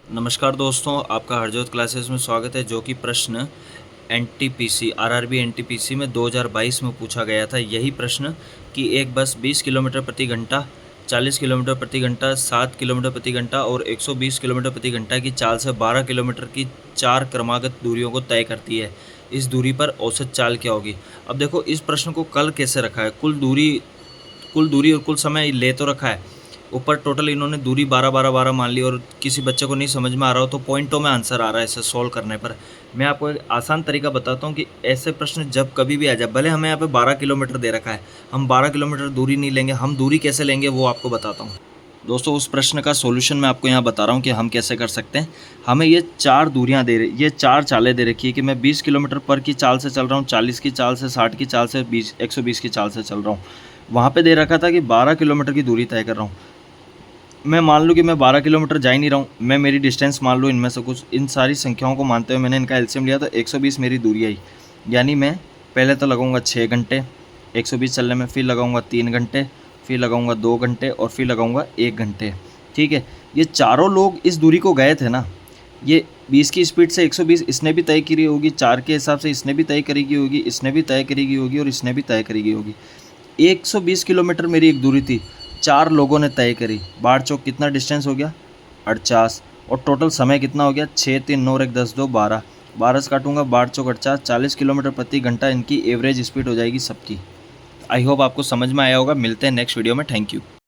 नमस्कार दोस्तों, आपका हरजोत क्लासेस में स्वागत है। जो कि प्रश्न एनटीपीसी आरआरबी एनटीपीसी में 2022 में पूछा गया था। यही प्रश्न कि एक बस 20 किलोमीटर प्रति घंटा, 40 किलोमीटर प्रति घंटा, 7 किलोमीटर प्रति घंटा और 120 किलोमीटर प्रति घंटा की चाल से 12 किलोमीटर की 4 क्रमागत दूरियों को तय करती है। इस दूरी पर औसत चाल क्या होगी। अब देखो, इस प्रश्न को कल कैसे रखा है, कुल दूरी और कुल समय ले तो रखा है। ऊपर टोटल इन्होंने दूरी 12 मान ली, और किसी बच्चे को नहीं समझ में आ रहा हो तो पॉइंटों में आंसर आ रहा है इसे सॉल्व करने पर। मैं आपको एक आसान तरीका बताता हूँ कि ऐसे प्रश्न जब कभी भी आ जाए, भले हमें यहाँ पे 12 किलोमीटर दे रखा है, हम 12 किलोमीटर दूरी नहीं लेंगे, हम दूरी कैसे लेंगे वो आपको बताता हूँ। दोस्तों, उस प्रश्न का सॉल्यूशन मैं आपको यहाँ बता रहा हूँ कि हम कैसे कर सकते हैं। हमें ये 4 दूरियाँ ये 4 चालें दे रखी है कि मैं 20 किलोमीटर पर की चाल से चल रहा हूँ, 40 की चाल से, 60 की चाल से, 120 की चाल से चल रहा हूँ। वहाँ पे दे रखा था कि 12 किलोमीटर की दूरी तय कर रहा हूँ। मैं मान लूँ कि मैं 12 किलोमीटर जा ही नहीं रहा हूँ, मैं मेरी डिस्टेंस मान लूँ इनमें से कुछ, इन सारी संख्याओं को मानते हुए मैंने इनका एलसीएम लिया तो 120 मेरी दूरी आई। यानी मैं पहले तो लगाऊंगा 6 घंटे 120 चलने में, फिर लगाऊंगा 3 घंटे, फिर लगाऊंगा 2 घंटे और फिर लगाऊंगा 1 घंटे। ठीक है, ये चारों लोग इस दूरी को गए थे ना। ये 20 की स्पीड से 120 इसने भी तय करी होगी, 4 के हिसाब से इसने भी तय करी होगी, इसने भी तय करी होगी और इसने भी तय करी होगी। 120 किलोमीटर मेरी एक दूरी थी, 4 लोगों ने तय करी। बाढ़ चौक कितना डिस्टेंस हो गया, 48, और टोटल समय कितना हो गया, 6, 3, 9, 1, 10, 2, 12, 12 से काटूंगा, बाढ़ चौक 48, 40 किलोमीटर प्रति घंटा इनकी एवरेज स्पीड हो जाएगी सबकी। आई होप आपको समझ में आया होगा। मिलते हैं नेक्स्ट वीडियो में। Thank you.